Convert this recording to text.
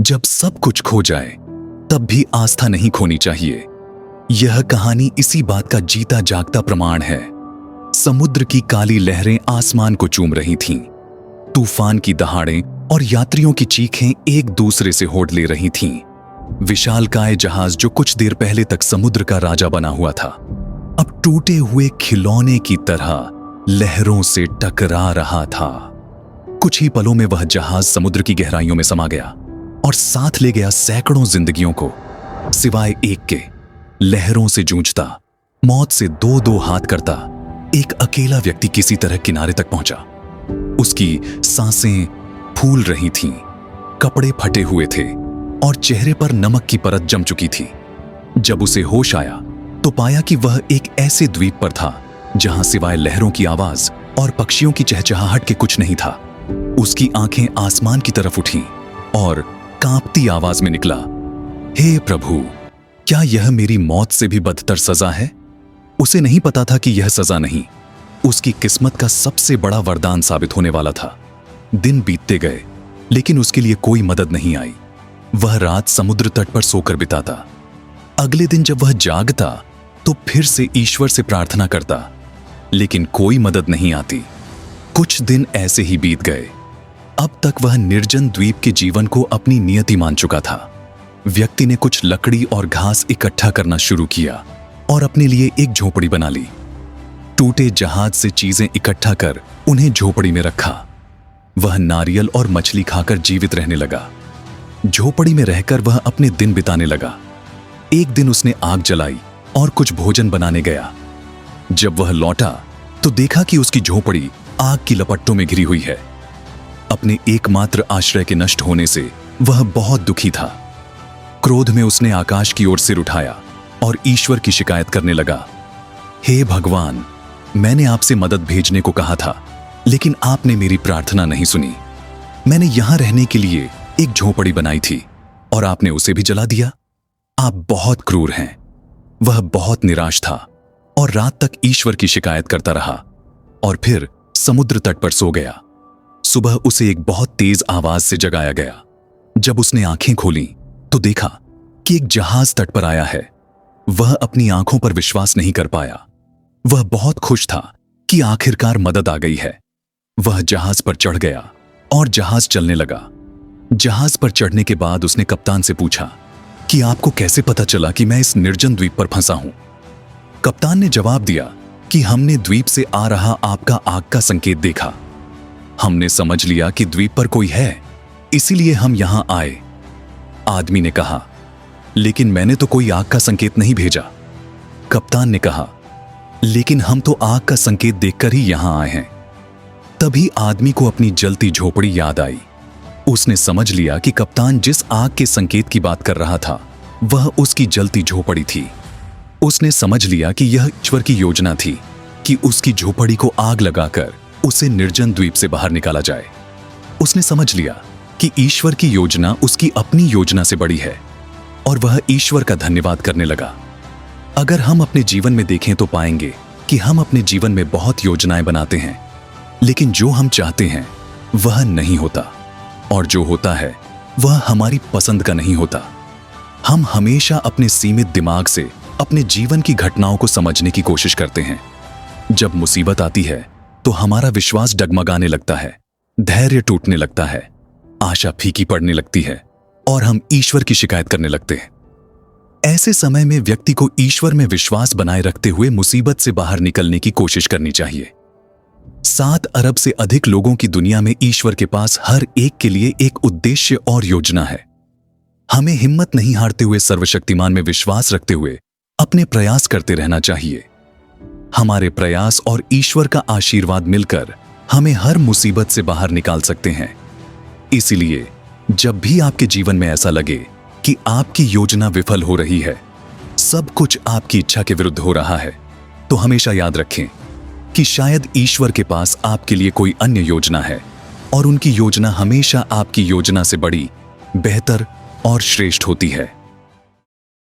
जब सब कुछ खो जाए तब भी आस्था नहीं खोनी चाहिए। यह कहानी इसी बात का जीता जागता प्रमाण है। समुद्र की काली लहरें आसमान को चूम रही थीं। तूफान की दहाड़ें और यात्रियों की चीखें एक दूसरे से होड़ ले रही थीं। विशालकाय जहाज जो कुछ देर पहले तक समुद्र का राजा बना हुआ था, अब टूटे हुए खिलौने की तरह लहरों से टकरा रहा था। कुछ ही पलों में वह जहाज समुद्र की गहराइयों में समा गया और साथ ले गया सैकड़ों जिंदगियों को। सिवाय एक के, लहरों से जूझता, मौत से दो दो हाथ करता, एक अकेला व्यक्ति किसी तरह किनारे तक पहुंचा। उसकी सांसें फूल रही थीं, कपड़े फटे हुए थे और चेहरे पर नमक की परत जम चुकी थी। जब उसे होश आया तो पाया कि वह एक ऐसे द्वीप पर था जहां सिवाय लहरों की आवाज और पक्षियों की चहचहाहट के कुछ नहीं था। उसकी आंखें आसमान की तरफ उठीं और कांपती आवाज में निकला, हे प्रभु, क्या यह मेरी मौत से भी बदतर सजा है? उसे नहीं पता था कि यह सजा नहीं, उसकी किस्मत का सबसे बड़ा वरदान साबित होने वाला था। दिन बीतते गए लेकिन उसके लिए कोई मदद नहीं आई। वह रात समुद्र तट पर सोकर बिताता। अगले दिन जब वह जागता तो फिर से ईश्वर से प्रार्थना करता, लेकिन कोई मदद नहीं आती। कुछ दिन ऐसे ही बीत गए। अब तक वह निर्जन द्वीप के जीवन को अपनी नियति मान चुका था। व्यक्ति ने कुछ लकड़ी और घास इकट्ठा करना शुरू किया और अपने लिए एक झोपड़ी बना ली। टूटे जहाज से चीजें इकट्ठा कर उन्हें झोपड़ी में रखा। वह नारियल और मछली खाकर जीवित रहने लगा। झोपड़ी में रहकर वह अपने दिन बिताने लगा। एक दिन उसने आग जलाई और कुछ भोजन बनाने गया। जब वह लौटा तो देखा कि उसकी झोपड़ी आग की लपटों में घिरी हुई है। अपने एकमात्र आश्रय के नष्ट होने से वह बहुत दुखी था। क्रोध में उसने आकाश की ओर सिर उठाया और ईश्वर की शिकायत करने लगा, हे भगवान, मैंने आपसे मदद भेजने को कहा था, लेकिन आपने मेरी प्रार्थना नहीं सुनी। मैंने यहां रहने के लिए एक झोपड़ी बनाई थी और आपने उसे भी जला दिया। आप बहुत क्रूर हैं। वह बहुत निराश था और रात तक ईश्वर की शिकायत करता रहा और फिर समुद्र तट पर सो गया। सुबह उसे एक बहुत तेज आवाज से जगाया गया। जब उसने आंखें खोली तो देखा कि एक जहाज तट पर आया है। वह अपनी आंखों पर विश्वास नहीं कर पाया। वह बहुत खुश था कि आखिरकार मदद आ गई है। वह जहाज पर चढ़ गया और जहाज चलने लगा। जहाज पर चढ़ने के बाद उसने कप्तान से पूछा कि आपको कैसे पता चला कि मैं इस निर्जन द्वीप पर फंसा हूं? कप्तान ने जवाब दिया कि हमने द्वीप से आ रहा आपका आग का संकेत देखा। हमने समझ लिया कि द्वीप पर कोई है, इसीलिए हम यहां आए। आदमी ने कहा, लेकिन मैंने तो कोई आग का संकेत नहीं भेजा। कप्तान ने कहा, लेकिन हम तो आग का संकेत देखकर ही यहां आए हैं। तभी आदमी को अपनी जलती झोपड़ी याद आई। उसने समझ लिया कि कप्तान जिस आग के संकेत की बात कर रहा था वह उसकी जलती झोपड़ी थी। उसने समझ लिया कि यह ईश्वर की योजना थी कि उसकी झोपड़ी को आग लगाकर उसे निर्जन द्वीप से बाहर निकाला जाए। उसने समझ लिया कि ईश्वर की योजना उसकी अपनी योजना से बड़ी है और वह ईश्वर का धन्यवाद करने लगा। अगर हम अपने जीवन में देखें तो पाएंगे कि हम अपने जीवन में बहुत योजनाएं बनाते हैं, लेकिन जो हम चाहते हैं वह नहीं होता, और जो होता है वह हमारी पसंद का नहीं होता। हम हमेशा अपने सीमित दिमाग से अपने जीवन की घटनाओं को समझने की कोशिश करते हैं। जब मुसीबत आती है तो हमारा विश्वास डगमगाने लगता है, धैर्य टूटने लगता है, आशा फीकी पड़ने लगती है और हम ईश्वर की शिकायत करने लगते हैं। ऐसे समय में व्यक्ति को ईश्वर में विश्वास बनाए रखते हुए मुसीबत से बाहर निकलने की कोशिश करनी चाहिए। 7 अरब से अधिक लोगों की दुनिया में ईश्वर के पास हर एक के लिए एक उद्देश्य और योजना है। हमें हिम्मत नहीं हारते हुए सर्वशक्तिमान में विश्वास रखते हुए अपने प्रयास करते रहना चाहिए। हमारे प्रयास और ईश्वर का आशीर्वाद मिलकर हमें हर मुसीबत से बाहर निकाल सकते हैं। इसलिए जब भी आपके जीवन में ऐसा लगे कि आपकी योजना विफल हो रही है, सब कुछ आपकी इच्छा के विरुद्ध हो रहा है, तो हमेशा याद रखें कि शायद ईश्वर के पास आपके लिए कोई अन्य योजना है और उनकी योजना हमेशा आपकी योजना से बड़ी, बेहतर और श्रेष्ठ होती है।